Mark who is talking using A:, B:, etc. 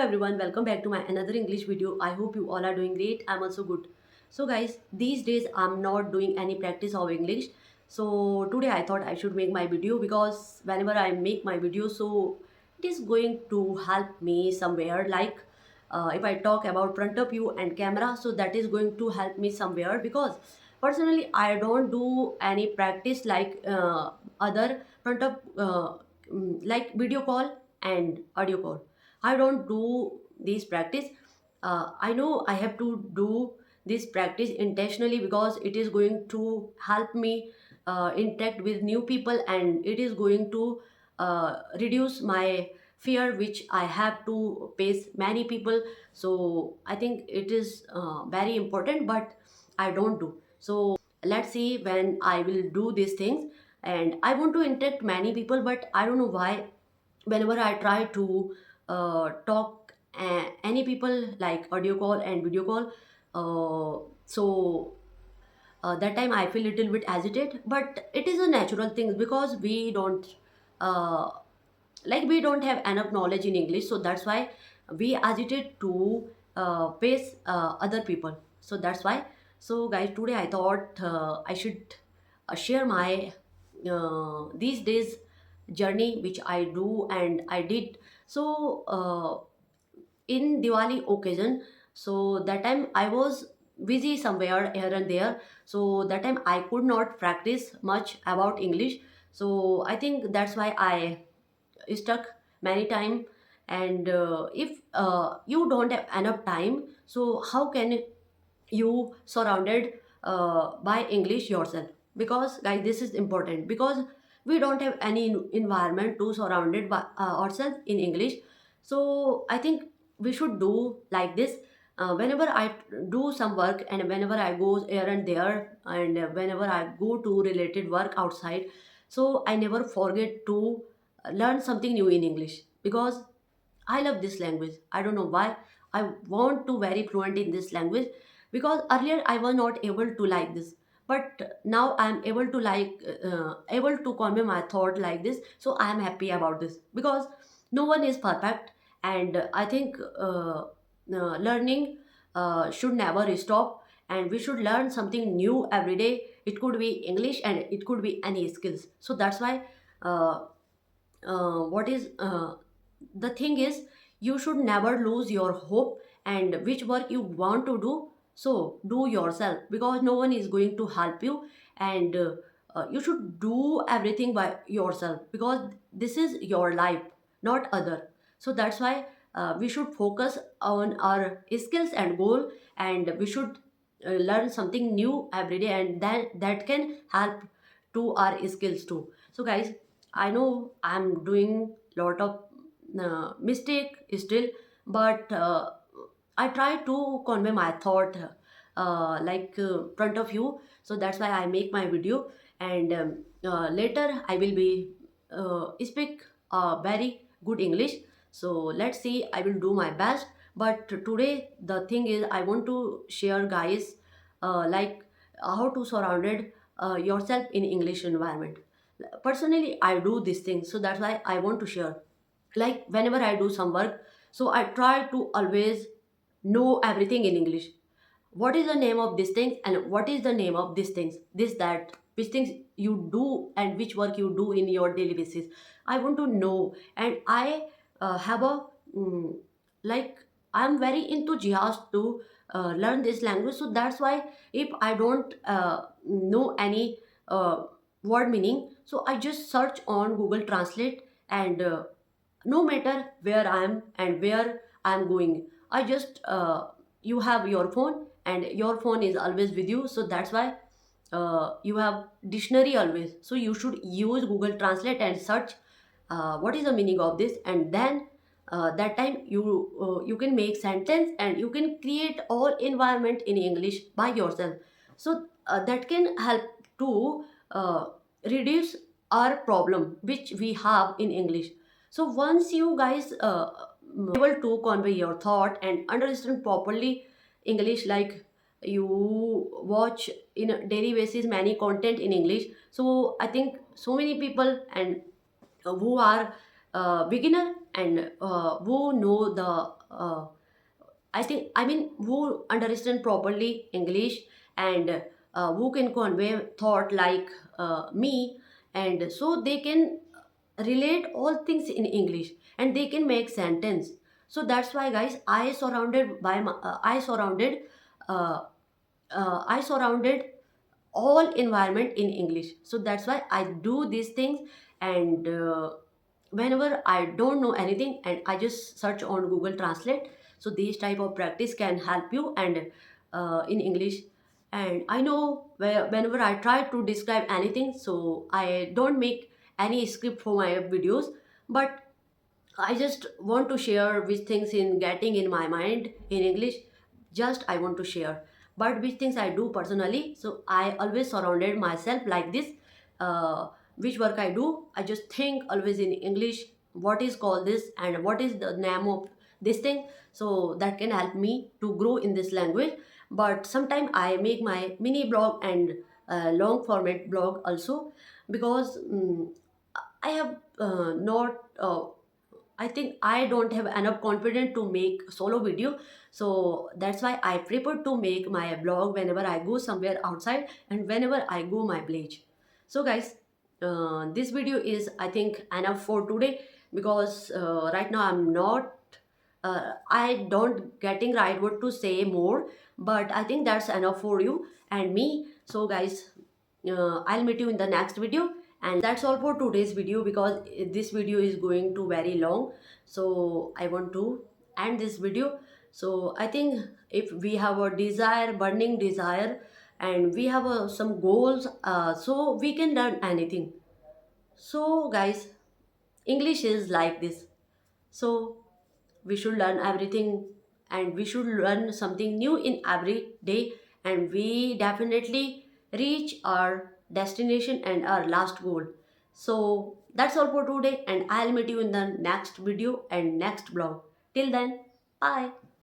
A: everyone, welcome back to my another English video. I hope you all are doing great. I'm also good. So guys, these days I'm not doing any practice of English. So today I thought I should make my video because whenever I make my video, so it is going to help me somewhere. Like if I talk about front of view and camera, so that is going to help me somewhere because personally I don't do any practice like other front of like video call and audio call. I don't do this practice. I know I have to do this practice intentionally because it is going to help me interact with new people, and it is going to reduce my fear which I have to face many people. So I think it is very important, but I don't do. So let's see when I will do these things. And I want to interact many people, but I don't know why whenever I try to talk any people like audio call and video call, that time I feel little bit agitated, but it is a natural thing because we don't uh, we don't have enough knowledge in English, so that's why we agitate to face other people. So that's why. So guys, today I thought I should share my these days journey which I do and I did. So in Diwali occasion, so that time I was busy somewhere here and there. So that time I could not practice much about English. So I think that's why I stuck many time. And if you don't have enough time, so how can you surrounded by English yourself? Because guys, this is important because we don't have any environment to surrounded by ourselves in English. So I think we should do like this. Whenever I do some work and whenever I go here and there and whenever I go to related work outside, so I never forget to learn something new in English because I love this language. I don't know why. I want to very fluent in this language because earlier I was not able to like this, but now I am able to able to convey my thought like this. So I am happy about this because no one is perfect, and I think learning should never stop, and we should learn something new every day. It could be English and it could be any skills. So that's why. Uh, what is the thing is, you should never lose your hope, and which work you want to do, so do yourself because no one is going to help you. And you should do everything by yourself because this is your life, not other. So that's why we should focus on our skills and goal, and we should learn something new every day, and then that can help to our skills too. So guys, I know I'm doing lot of mistake still, but I try to convey my thought front of you. So that's why I make my video, and later I will be speak very good English. So let's see. I will do my best. But today the thing is, I want to share, guys, how to surrounded yourself in English environment. Personally I do these things, so that's why I want to share. Like whenever I do some work, so I try to always know everything in English. What is the name of this thing and what is the name of these things, this that, which things you do and which work you do in your daily basis. I want to know, and I have a mm, like I'm very enthusiastic to learn this language. So that's why if I don't know any word meaning, so I just search on Google Translate, and no matter where I am and where I am going, I just you have your phone and your phone is always with you. So that's why you have dictionary always, so you should use Google Translate and search what is the meaning of this, and then that time you can make sentence and you can create all environment in English by yourself. So that can help to reduce our problem which we have in English. So once you guys able to convey your thought and understand properly English, like you watch in a daily basis many content in English, so I think so many people and who are beginner and who know the who understand properly English and who can convey thought like me, and so they can relate all things in English and they can make sentence. So that's why, guys, uh, I surrounded all environment in English. So that's why I do these things. And whenever I don't know anything, and I just search on Google Translate. So these type of practice can help you and in English. And I know whenever I try to describe anything, so I don't make any script for my videos, but I just want to share which things in getting in my mind in English. Just I want to share. But which things I do personally. So I always surrounded myself like this. Which work I do, I just think always in English. What is called this and what is the name of this thing? So that can help me to grow in this language. But sometimes I make my mini blog and long format blog also, because I have not. I think I don't have enough confidence to make solo video. So that's why I prefer to make my blog whenever I go somewhere outside and whenever I go my village. So guys, this video is I think enough for today, because right now I'm not I don't getting right what to say more, but I think that's enough for you and me. So guys, I'll meet you in the next video, and that's all for today's video, because this video is going to very long. So I want to end this video. So I think if we have a desire, burning desire, and we have some goals, so we can learn anything. So guys, English is like this. So we should learn everything, and we should learn something new in every day, and we definitely reach our destination and our last goal. So that's all for today, and I'll meet you in the next video and next blog. Till then, bye.